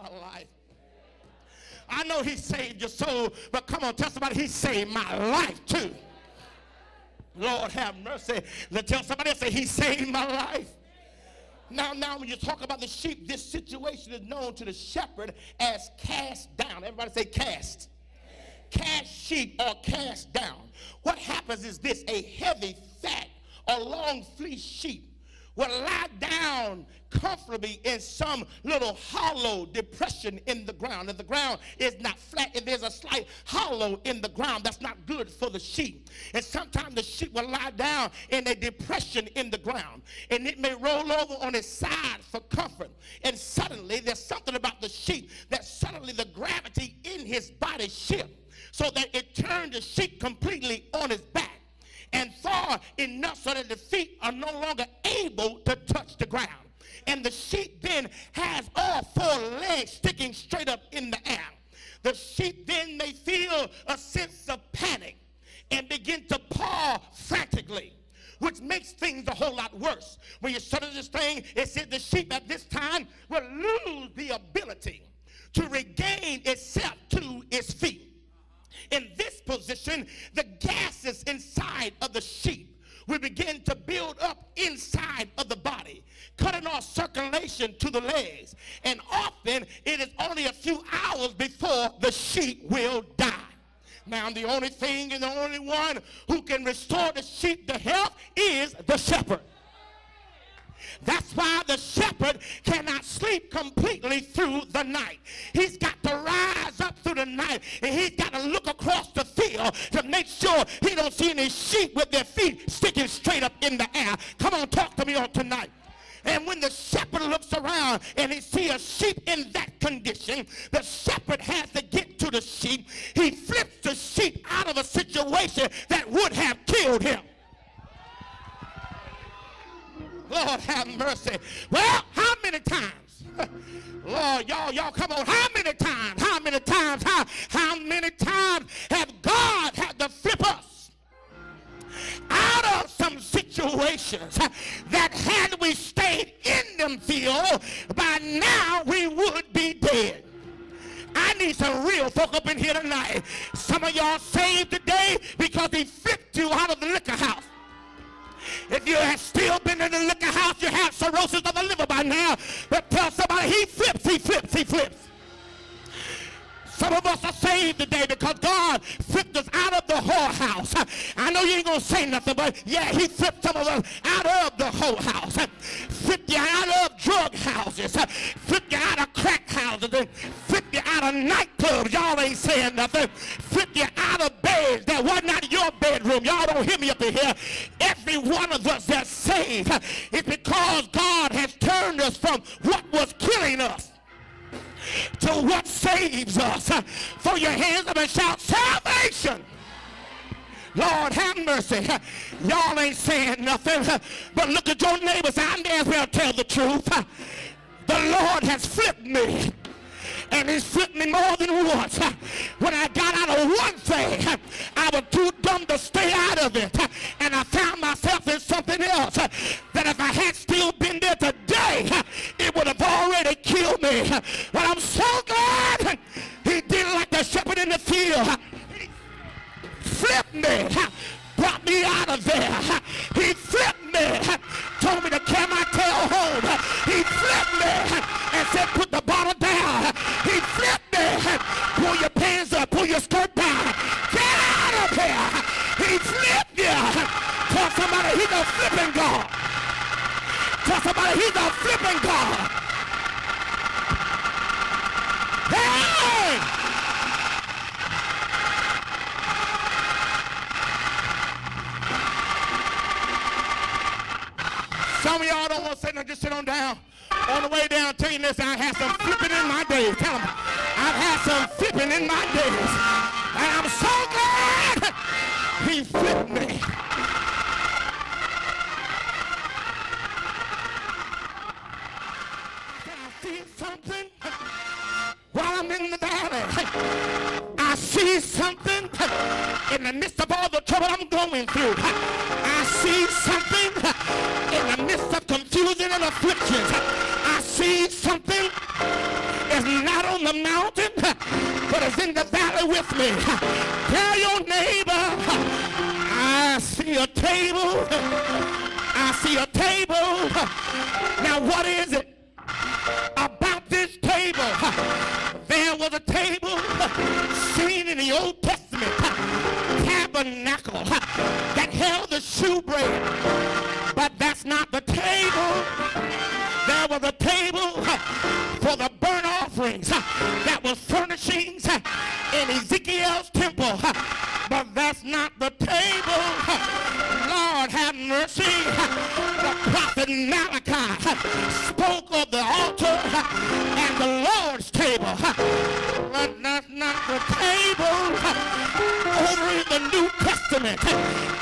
my life. I know he saved your soul, but come on, tell somebody he saved my life too. Lord have mercy. Let's tell somebody else, say he saved my life. Now, when you talk about the sheep, this situation is known to the shepherd as cast down. Everybody say cast. Cast sheep or cast down. What happens is this: a heavy, fat, or long fleeced sheep will lie down comfortably in some little hollow depression in the ground. If the ground is not flat, if there's a slight hollow in the ground, that's not good for the sheep. And sometimes the sheep will lie down in a depression in the ground, and it may roll over on its side for comfort. And suddenly, there's something about the sheep that suddenly the gravity in his body shifts, so that it turned the sheep completely on his back and far enough so that the feet are no longer able to touch the ground. And the sheep then has all four legs sticking straight up in the air. The sheep then may feel a sense of panic and begin to paw frantically, which makes things a whole lot worse. When you study this thing, it said the sheep at this time will lose the ability to regain itself to its feet. In this position, the gases inside of the sheep will begin to build up inside of the body, cutting off circulation to the legs. And often, it is only a few hours before the sheep will die. Now, the only thing and the only one who can restore the sheep to health is the shepherd. That's why the shepherd cannot sleep completely through the night. He's got to rise up through the night, and he's got to look across the field to make sure he don't see any sheep with their feet sticking straight up in the air. Come on, talk to me on tonight. And when the shepherd looks around and he sees a sheep in that condition, the shepherd has to get to the sheep. He flips the sheep out of a situation that would have killed him. Lord have mercy. Well, how many times? Lord, y'all come on. How many times have God had to flip us out of some situations that had we stayed in them field, by now we would be dead? I need some real folk up in here tonight. Some of y'all saved today because he flipped you out of the liquor house. If you have still been in the liquor house, you have cirrhosis of the liver by now. But tell somebody, he flips. Some of us are saved today because God flipped us out of the whorehouse. I know you ain't going to say nothing, but yeah, he flipped some of us out of the whorehouse. Flipped you out of drug houses. Flipped you out of crack houses. And flipped you out of nightclubs. Y'all ain't saying nothing. Flipped you out of beds that were not your bedroom. Y'all don't hear me up in here. Every one of us that's saved is because God has turned us from what was killing us to what saves us. Throw your hands up and shout salvation. Lord have mercy. Y'all ain't saying nothing, but look at your neighbors. I may as well tell the truth. The Lord has flipped me, and he's flipped me more than once. When I got out of one thing, I was too dumb to stay out of it, and I found myself in something else that if I had still been there today, it would have already killed me. But I'm so glad he did like the shepherd in the field. He flipped me, brought me out of there. He flipped me, told me to carry my tail home. He flipped me and said, put the bottle down. He flipped me, pull your pants up, pull your skirt down. Get out of here. He flipped you. Tell somebody he's a flipping God. Tell somebody he's a flipping God. Hey! Some of y'all don't want to say nothing, just sit on down. On the way down, tell you this, I had some flipping in my days. Tell them, I've had some flipping in my days. And I'm so glad he flipped me. Can I see something while I'm in the valley? I see something in the midst of all the trouble I'm going through. I see something in the midst of confusion and afflictions. I see something is not on the mountain, but is in the valley with me. Tell your neighbor, I see a table. I see a table. Now what is it about this table? There was a table seen in the Old Testament tabernacle that held the shewbread, but that's not the table. There was a table for the burnt offerings that was furnishings in Ezekiel's temple, but that's not the table. Lord have mercy. The prophet Malachi spoke of the altar and the Lord's table, but that's not the table. Over in the New Testament,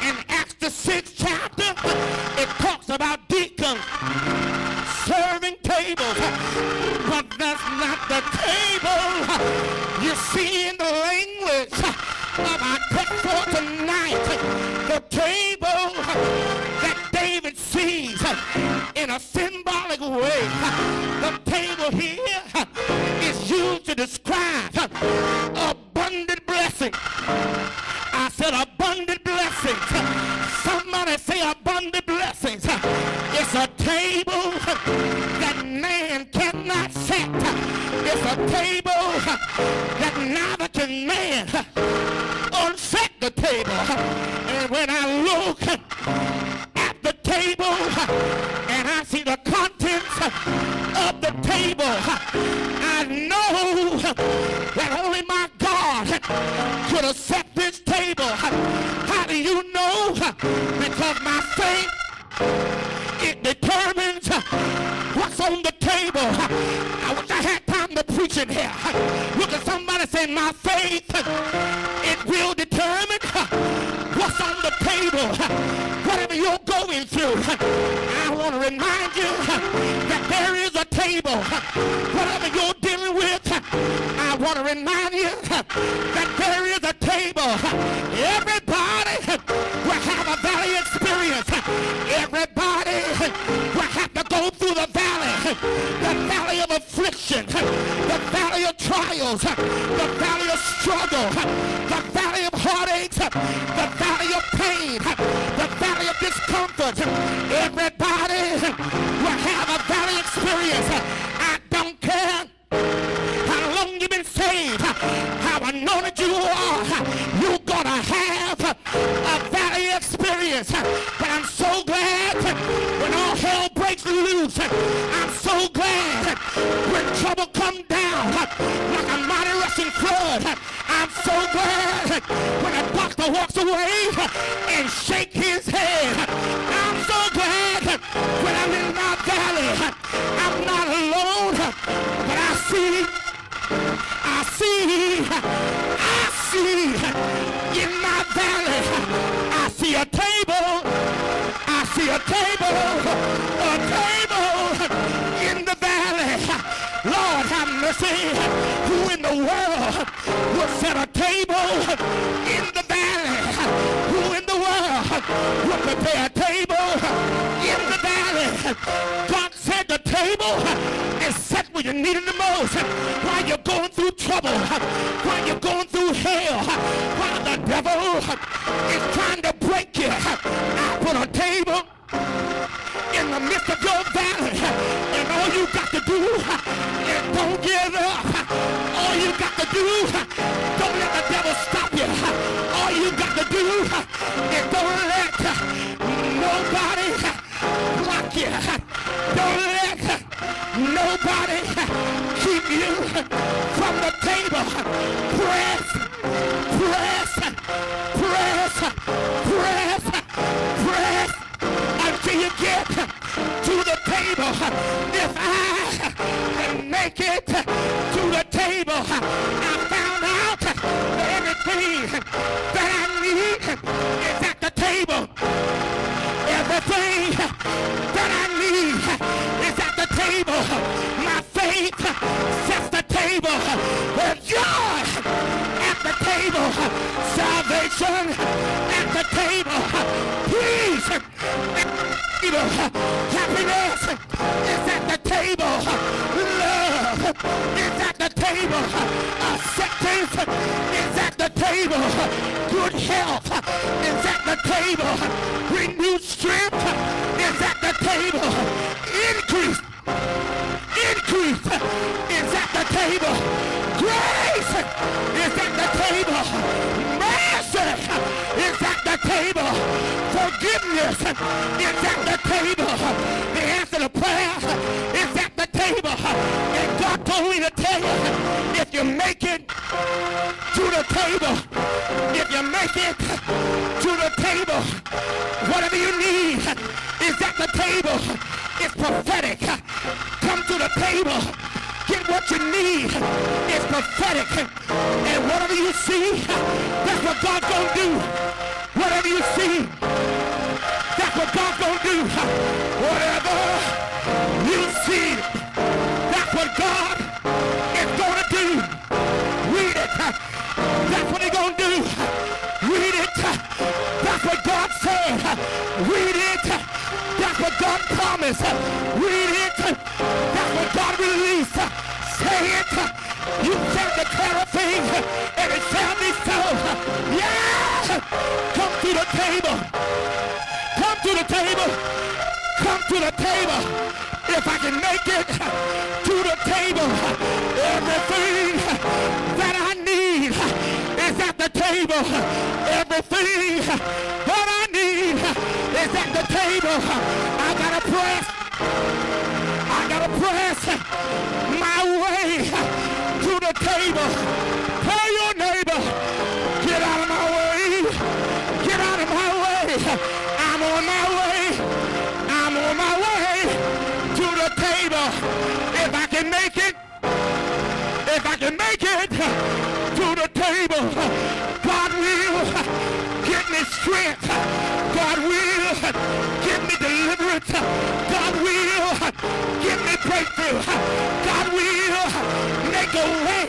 in Acts the 6th chapter, it talks about deacons serving tables, but that's not the table. You see in the language of our text for tonight, the table that David sees in a symbolic way. The table here is used to describe abundant blessing. I said abundant blessings. Somebody say abundant blessings. It's a table that man cannot set. It's a table that neither can man unset the table. And when I look at the table and I see the contents of the table, I know that only my God could have set this table. How do you know? Because my faith, it determines what's on the table. I wish I had time to preach in here. Look at somebody say, my faith, it will determine what's on the table. Whatever you're going through, I want to remind you that there is a table. Whatever you're dealing with, I want to remind you that there is a table. Everybody will have a valley experience. Everybody will have to go through the valley of affliction, the valley of trials, the valley of struggle, the valley of heartaches, the valley of pain, the valley of discomfort. Everybody will have a valley experience. I don't care how long you've been saved, how anointed you are, you're gonna have a valley experience. But I'm so glad when all hell breaks loose, I'm so glad when trouble comes down like a mighty rushing flood. I'm so glad when a doctor walks away and shake his head. I'm so glad when I'm in my valley, I'm not alone, but I see in my valley, I see a table in the valley. Lord have mercy. Who in the world would set a table in the valley? Who in the world would prepare a table in the valley? God said the table is set where you need it the most. While you're going through trouble, while you're going through hell, while the devil is trying to break you, I put a table in the midst of your valley, and all you got to do is don't give up. All you got to do, don't let the devil stop you. All you got to do is don't let nobody block you. Don't let nobody keep you from the table. Press, press, press, press, press until you get to the table. If I can make it to the table, I found out that everything that I need is at the table. Everything that I need is at the table. My faith sets the table. There's joy at the table. Salvation at the table. Peace at the table. Happiness is at the table. Love is at table. Acceptance is at the table. Good health is at the table. Renewed strength is at the table. Increase is at the table. Grace is at the table. Mercy is at the table. Forgiveness is at the table. The answer to prayer is at the table. And God told me to tell you, if you make it to the table, if you make it to the table, whatever you need is at the table. It's prophetic. Come to the table. Get what you need. It's prophetic. And whatever you see, that's what God's going to do. Whatever you see, that's what God's going to do. Whatever you see, that's what God is going to do. Read it. That's what he's going to do. Read it. That's what God said. Read it. That's what God promised. Read it. That's what God released. Say it. You shall declare a thing, and it shall be so. Yeah! Come to the table. Come to the table. Come to the table. If I can make it to the table, everything that I need is at the table. Everything that I need is at the table. I gotta press my way to the table. Tell your neighbor, get out of my way. Get out of my way. I'm on my way. I'm on my way to the table. If I can make it to the table, God will give me strength. God will give me deliverance. God will give me breakthrough. God will make a way